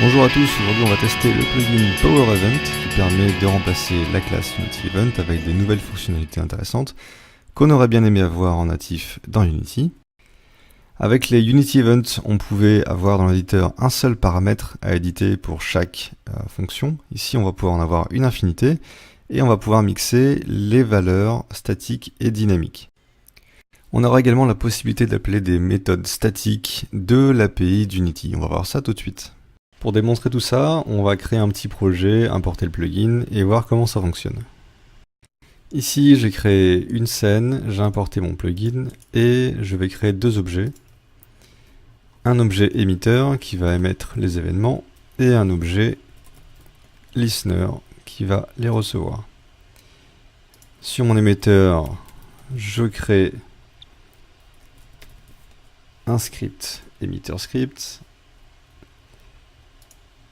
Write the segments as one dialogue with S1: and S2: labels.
S1: Bonjour à tous, aujourd'hui on va tester le plugin Power Event qui permet de remplacer la classe Unity Event avec des nouvelles fonctionnalités intéressantes qu'on aurait bien aimé avoir en natif dans Unity. Avec les Unity Events, on pouvait avoir dans l'éditeur un seul paramètre à éditer pour chaque fonction. Ici on va pouvoir en avoir une infinité et on va pouvoir mixer les valeurs statiques et dynamiques. On aura également la possibilité d'appeler des méthodes statiques de l'API d'Unity. On va voir ça tout de suite. Pour démontrer tout ça, on va créer un petit projet, importer le plugin et voir comment ça fonctionne. Ici, j'ai créé une scène, j'ai importé mon plugin et je vais créer deux objets. Un objet émetteur qui va émettre les événements et un objet listener qui va les recevoir. Sur mon émetteur, je crée un script, emitter script.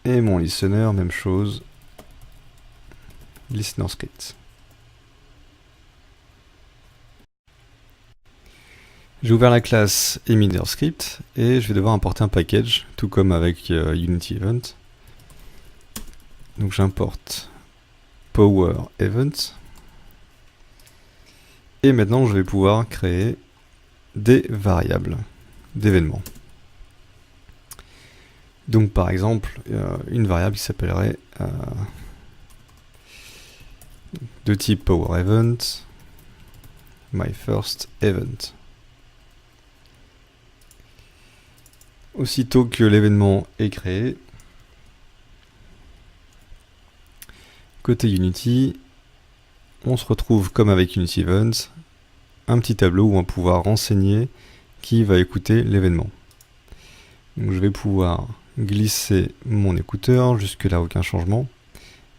S1: Et mon listener, même chose, listener script. J'ai ouvert la classe emitter script et je vais devoir importer un package, tout comme avec Unity Event. Donc j'importe Power Event. Et maintenant je vais pouvoir créer des variables d'événements. Donc par exemple, une variable qui s'appellerait de type Power Event, My First Event. Aussitôt que l'événement est créé, côté Unity, on se retrouve comme avec Unity Event, un petit tableau où on va pouvoir renseigner qui va écouter l'événement. Donc je vais pouvoir glisser mon écouteur, jusque là aucun changement,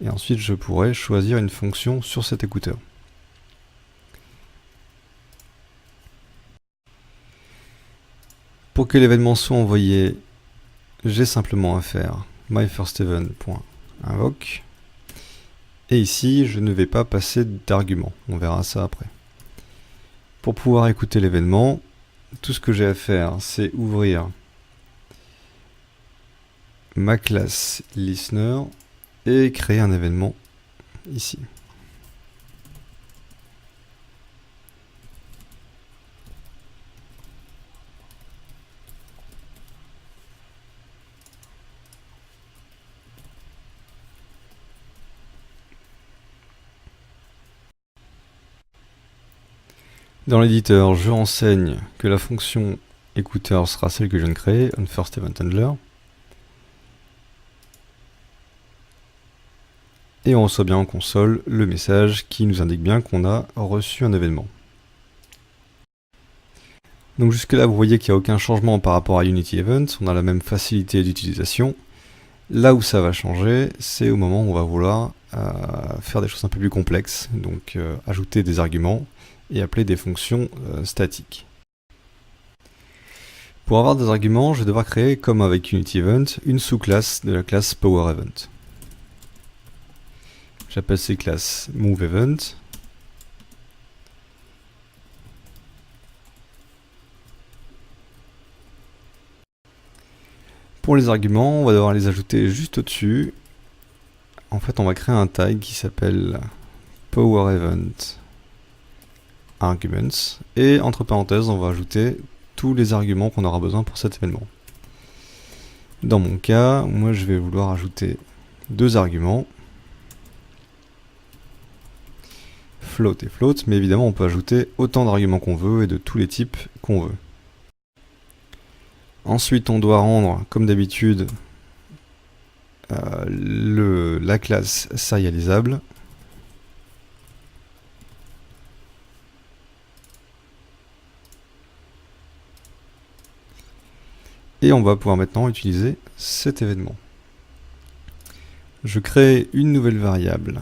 S1: et ensuite je pourrais choisir une fonction sur cet écouteur. Pour que l'événement soit envoyé, j'ai simplement à faire myfirstEvent.invoke, et ici je ne vais pas passer d'argument, on verra ça après. Pour pouvoir écouter l'événement, tout ce que j'ai à faire, c'est ouvrir ma classe listener et créer un événement ici. Dans l'éditeur, je renseigne que la fonction écouteur sera celle que je viens de créer, onFirstEventHandler. Et on reçoit bien en console le message qui nous indique bien qu'on a reçu un événement. Donc jusque là vous voyez qu'il n'y a aucun changement par rapport à Unity Event, on a la même facilité d'utilisation. Là où ça va changer, c'est au moment où on va vouloir faire des choses un peu plus complexes, donc ajouter des arguments et appeler des fonctions statiques. Pour avoir des arguments, je vais devoir créer, comme avec Unity Event, une sous-classe de la classe Power Event. J'appelle ces classes MoveEvent. Pour les arguments, on va devoir les ajouter juste au-dessus. En fait, on va créer un tag qui s'appelle PowerEvent Arguments. Et entre parenthèses, on va ajouter tous les arguments qu'on aura besoin pour cet événement. Dans mon cas, moi je vais vouloir ajouter deux arguments. Float et float, mais évidemment on peut ajouter autant d'arguments qu'on veut et de tous les types qu'on veut. Ensuite on doit rendre, comme d'habitude, la classe serialisable. Et on va pouvoir maintenant utiliser cet événement. Je crée une nouvelle variable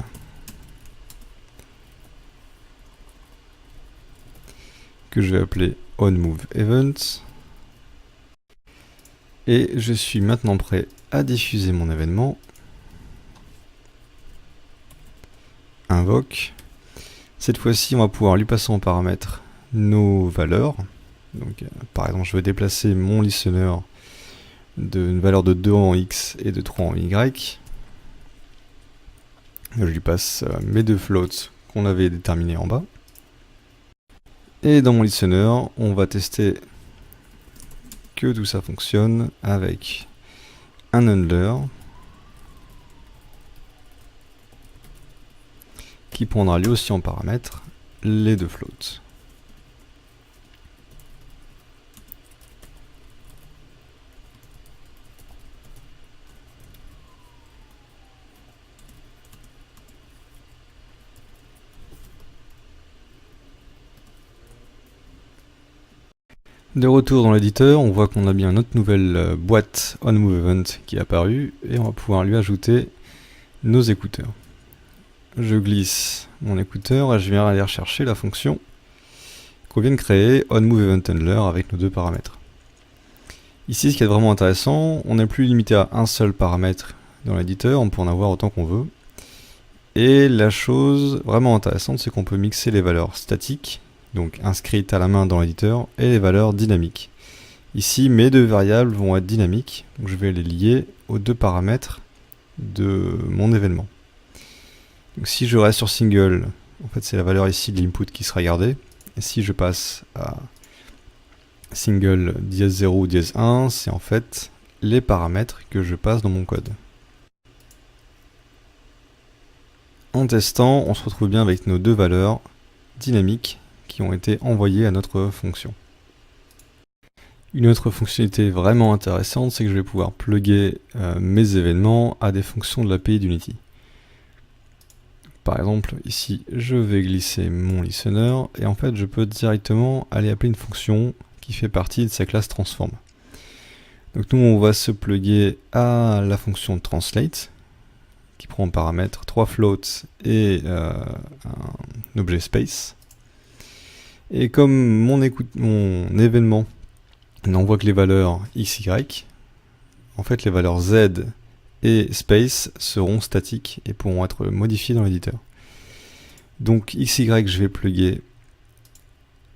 S1: que je vais appeler onMoveEvent. Et je suis maintenant prêt à diffuser mon événement. Invoque. Cette fois-ci, on va pouvoir lui passer en paramètre nos valeurs. Donc, par exemple, je vais déplacer mon listener d'une valeur de 2 en X et de 3 en Y. Je lui passe mes deux floats qu'on avait déterminés en bas. Et dans mon listener, on va tester que tout ça fonctionne avec un handler qui prendra lui aussi en paramètre les deux floats. De retour dans l'éditeur, on voit qu'on a bien notre nouvelle boîte onMoveEvent qui est apparue et on va pouvoir lui ajouter nos écouteurs. Je glisse mon écouteur et je viens aller rechercher la fonction qu'on vient de créer onMoveEventHandler avec nos deux paramètres. Ici, ce qui est vraiment intéressant, on n'est plus limité à un seul paramètre dans l'éditeur, on peut en avoir autant qu'on veut. Et la chose vraiment intéressante, c'est qu'on peut mixer les valeurs statiques, donc inscrites à la main dans l'éditeur, et les valeurs dynamiques. Ici, mes deux variables vont être dynamiques, donc je vais les lier aux deux paramètres de mon événement. Donc si je reste sur single, en fait c'est la valeur ici de l'input qui sera gardée, et si je passe à single dièse 0 ou dièse 1, c'est en fait les paramètres que je passe dans mon code. En testant, on se retrouve bien avec nos deux valeurs dynamiques qui ont été envoyées à notre fonction. Une autre fonctionnalité vraiment intéressante, c'est que je vais pouvoir plugger mes événements à des fonctions de l'API d'Unity. Par exemple, ici, je vais glisser mon listener et en fait, je peux directement aller appeler une fonction qui fait partie de sa classe transform. Donc nous, on va se plugger à la fonction translate qui prend en paramètre 3 floats et un objet space. Et comme mon événement n'envoie que les valeurs XY, en fait les valeurs Z et space seront statiques et pourront être modifiées dans l'éditeur. Donc XY, je vais plugger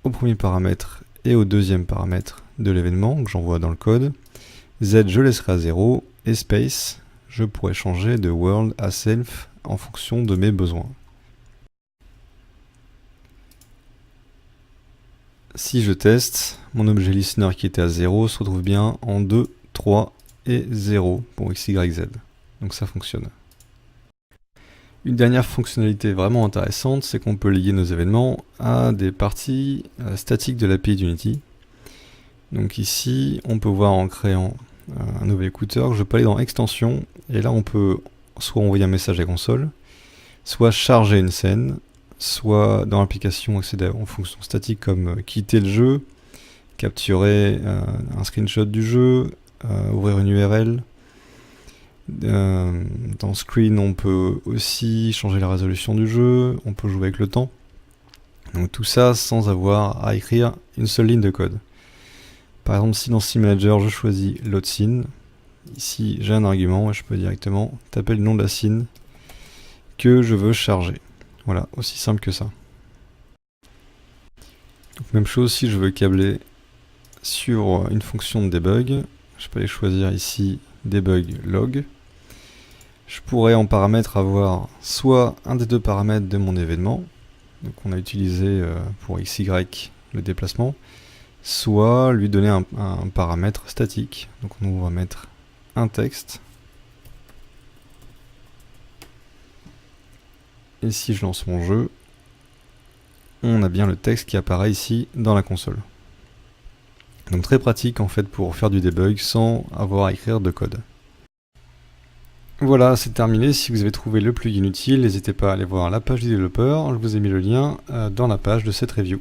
S1: au premier paramètre et au deuxième paramètre de l'événement que j'envoie dans le code. Z, je laisserai à 0 et space, je pourrais changer de world à self en fonction de mes besoins. Si je teste, mon objet listener qui était à 0 se retrouve bien en 2, 3 et 0 pour x, y, z. Donc ça fonctionne. Une dernière fonctionnalité vraiment intéressante, c'est qu'on peut lier nos événements à des parties statiques de l'API d'Unity. Donc ici, on peut voir en créant un nouvel écouteur, je peux aller dans extension, et là on peut soit envoyer un message à la console, soit charger une scène, soit dans l'application accéder en fonction statique comme quitter le jeu, capturer un screenshot du jeu, ouvrir une URL. Dans Screen, on peut aussi changer la résolution du jeu, on peut jouer avec le temps. Donc tout ça sans avoir à écrire une seule ligne de code. Par exemple, si dans Scene Manager, je choisis load scene, ici j'ai un argument et je peux directement taper le nom de la scene que je veux charger. Voilà, aussi simple que ça. Donc même chose, si je veux câbler sur une fonction de debug, je peux aller choisir ici debug log. Je pourrais en paramètre avoir soit un des deux paramètres de mon événement, donc on a utilisé pour XY le déplacement, soit lui donner un paramètre statique. Donc on va mettre un texte. Et si je lance mon jeu, on a bien le texte qui apparaît ici dans la console. Donc très pratique en fait pour faire du debug sans avoir à écrire de code. Voilà, c'est terminé. Si vous avez trouvé le plugin utile, n'hésitez pas à aller voir la page du développeur. Je vous ai mis le lien dans la page de cette review.